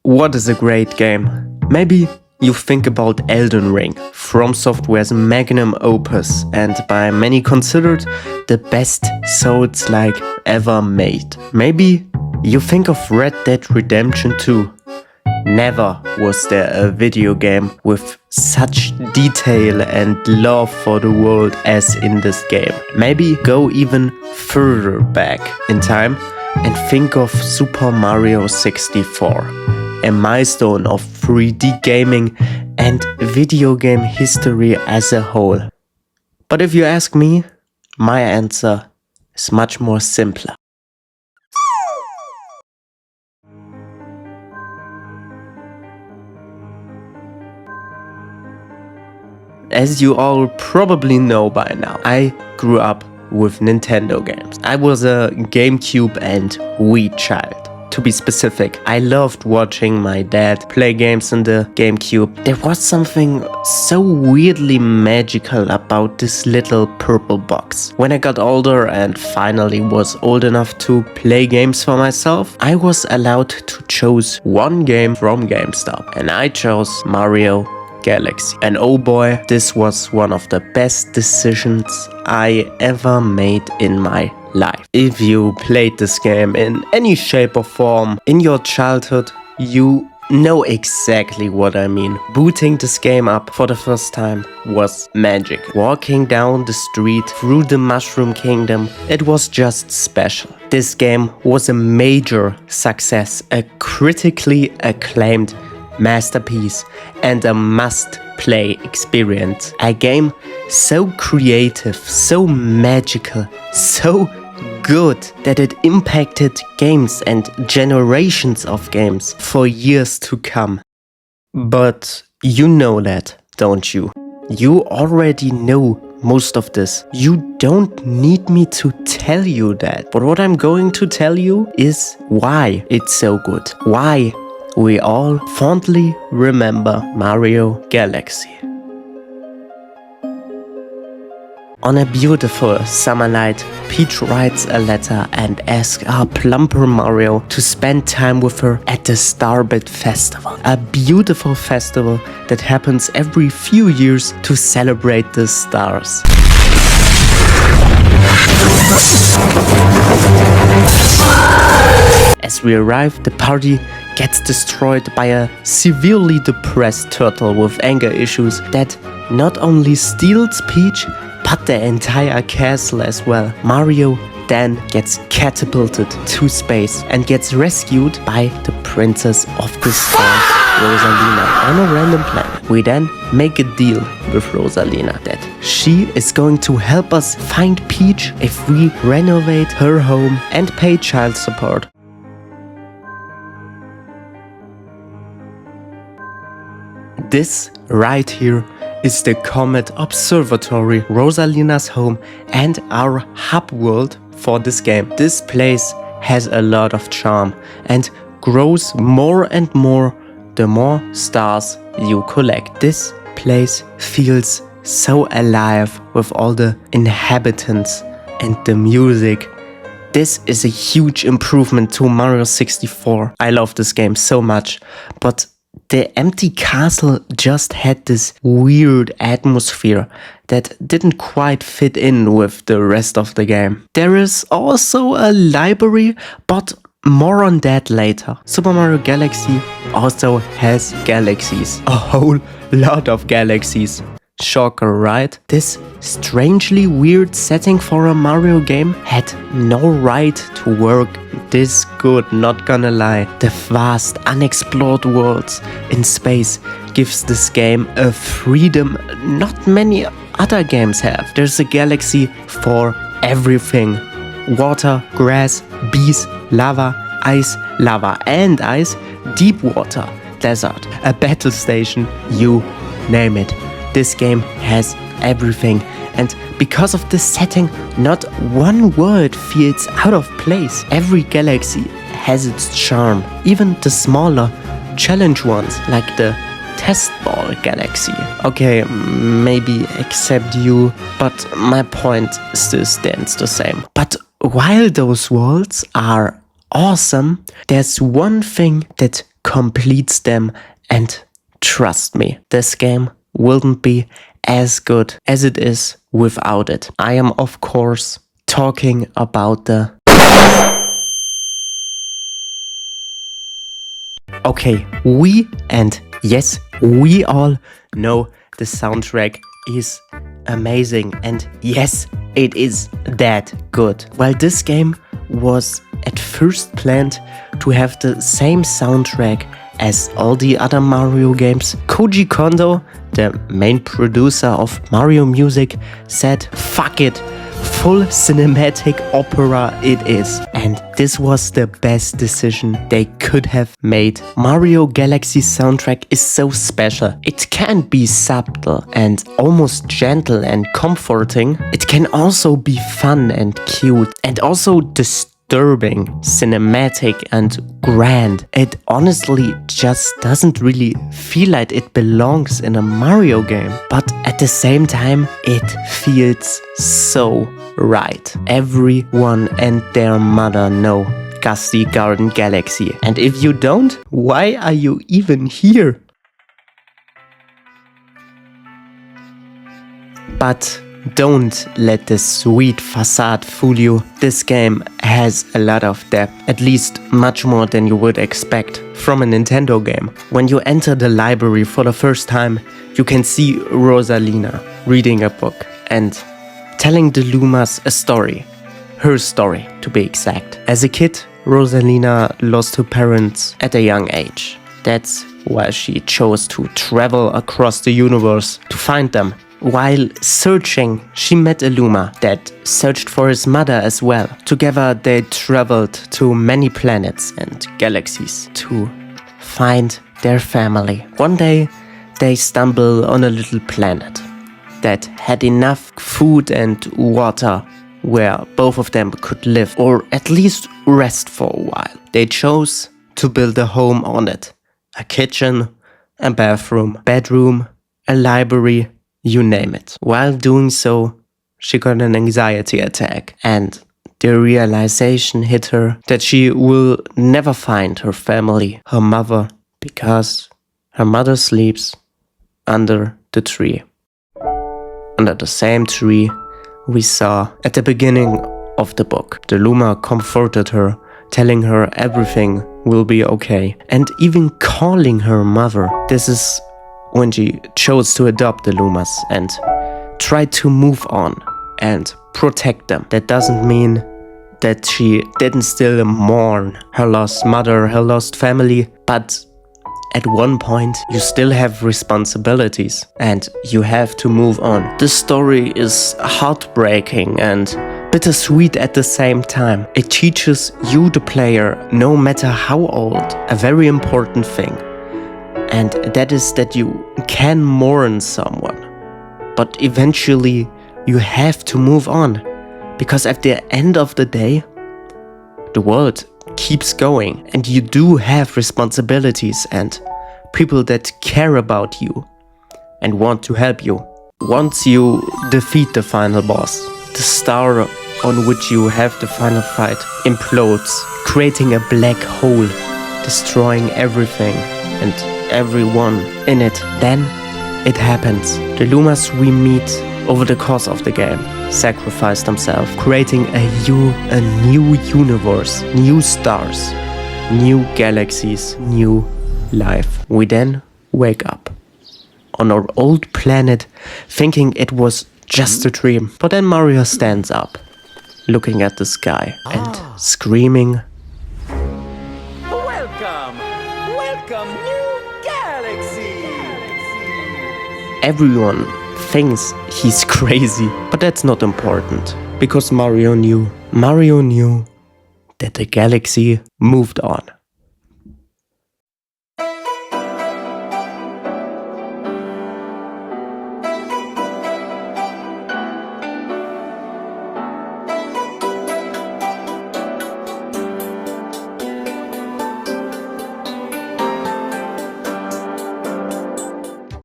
what is a great game? Maybe you think about Elden Ring, From Software's magnum opus, and by many considered the best Souls-like ever made. Maybe you think of Red Dead Redemption 2. Never was there a video game with such detail and love for the world as in this game. Maybe go even further back in time and think of Super Mario 64, a milestone of 3D gaming and video game history as a whole. But if you ask me, my answer is much more simpler. As you all probably know by now, I grew up with Nintendo games. I was a GameCube and Wii child. To be specific, I loved watching my dad play games on the GameCube. There was something so weirdly magical about this little purple box. When I got older and finally was old enough to play games for myself, I was allowed to choose one game from GameStop, and I chose Mario Galaxy. And oh boy, this was one of the best decisions I ever made in my life. If you played this game in any shape or form in your childhood, you know exactly what I mean. Booting this game up for the first time was magic. Walking down the street through the Mushroom Kingdom, it was just special. This game was a major success, a critically acclaimed masterpiece and a must-play experience. A game so creative, so magical, so good that it impacted games and generations of games for years to come. But you know that, don't you? You already know most of this. You don't need me to tell you that. But what I'm going to tell you is why it's so good. Why we all fondly remember Mario Galaxy. On a beautiful summer night, Peach writes a letter and asks our plumper Mario to spend time with her at the Starbit Festival. A beautiful festival that happens every few years to celebrate the stars. As we arrive, the party gets destroyed by a severely depressed turtle with anger issues that not only steals Peach, but the entire castle as well. Mario then gets catapulted to space and gets rescued by the Princess of the Stars, Rosalina, on a random planet. We then make a deal with Rosalina that she is going to help us find Peach if we renovate her home and pay child support. This right here is the Comet Observatory, Rosalina's home and our hub world for this game. This place has a lot of charm and grows more and more the more stars you collect. This place feels so alive with all the inhabitants and the music. This is a huge improvement to Mario 64. I love this game so much, but the empty castle just had this weird atmosphere that didn't quite fit in with the rest of the game. There is also a library, but more on that later. Super Mario Galaxy also has galaxies. A whole lot of galaxies. Shocker, right? This strangely weird setting for a Mario game had no right to work this good, not gonna lie. The vast, unexplored worlds in space gives this game a freedom not many other games have. There's a galaxy for everything. Water, grass, bees, lava, and ice, deep water, desert, a battle station, you name it. This game has everything, and because of this setting, not one word feels out of place. Every galaxy has its charm, even the smaller challenge ones like the Test Ball Galaxy. Okay, maybe except you, but my point still stands the same. But while those worlds are awesome, there's one thing that completes them, and trust me, this game wouldn't be as good as it is without it. I am of course talking about the... Okay, we all know the soundtrack is amazing, and yes, it is that good. While this game was at first planned to have the same soundtrack as all the other Mario games, Koji Kondo, the main producer of Mario music, said, fuck it, full cinematic opera it is. And this was the best decision they could have made. Mario Galaxy's soundtrack is so special. It can be subtle and almost gentle and comforting. It can also be fun and cute and also disturbing, cinematic and grand. It honestly just doesn't really feel like it belongs in a Mario game. But at the same time, it feels so right. Everyone and their mother know Gusty Garden Galaxy. And if you don't, why are you even here? But don't let the sweet facade fool you. This game has a lot of depth, at least much more than you would expect from a Nintendo game. When you enter the library for the first time, you can see Rosalina reading a book and telling the Lumas a story. Her story, to be exact. As a kid, Rosalina lost her parents at a young age. That's why she chose to travel across the universe to find them. While searching, she met a Luma that searched for his mother as well. Together they traveled to many planets and galaxies to find their family. One day they stumble on a little planet that had enough food and water where both of them could live, or at least rest for a while. They chose to build a home on it. A kitchen, a bathroom, bedroom, a library, you name it. While doing so, she got an anxiety attack, and the realization hit her that she will never find her family, her mother, because her mother sleeps under the tree. Under the same tree we saw at the beginning of the book. The Luma comforted her, telling her everything will be okay, and even calling her mother. This is when she chose to adopt the Lumas and tried to move on and protect them. That doesn't mean that she didn't still mourn her lost mother, her lost family, but at one point you still have responsibilities and you have to move on. This story is heartbreaking and bittersweet at the same time. It teaches you, the player, no matter how old, a very important thing. And that is that you can mourn someone, but eventually you have to move on, because at the end of the day, the world keeps going and you do have responsibilities and people that care about you and want to help you. Once you defeat the final boss, the star on which you have the final fight implodes, creating a black hole, destroying everything and everyone in it. Then it happens. The Lumas we meet over the course of the game sacrifice themselves, creating a new universe, new stars, new galaxies, new life. We then wake up on our old planet thinking it was just a dream. But then Mario stands up, looking at the sky and screaming, "Welcome! Welcome, new galaxy!" Everyone thinks he's crazy, but that's not important, because Mario knew that the galaxy moved on.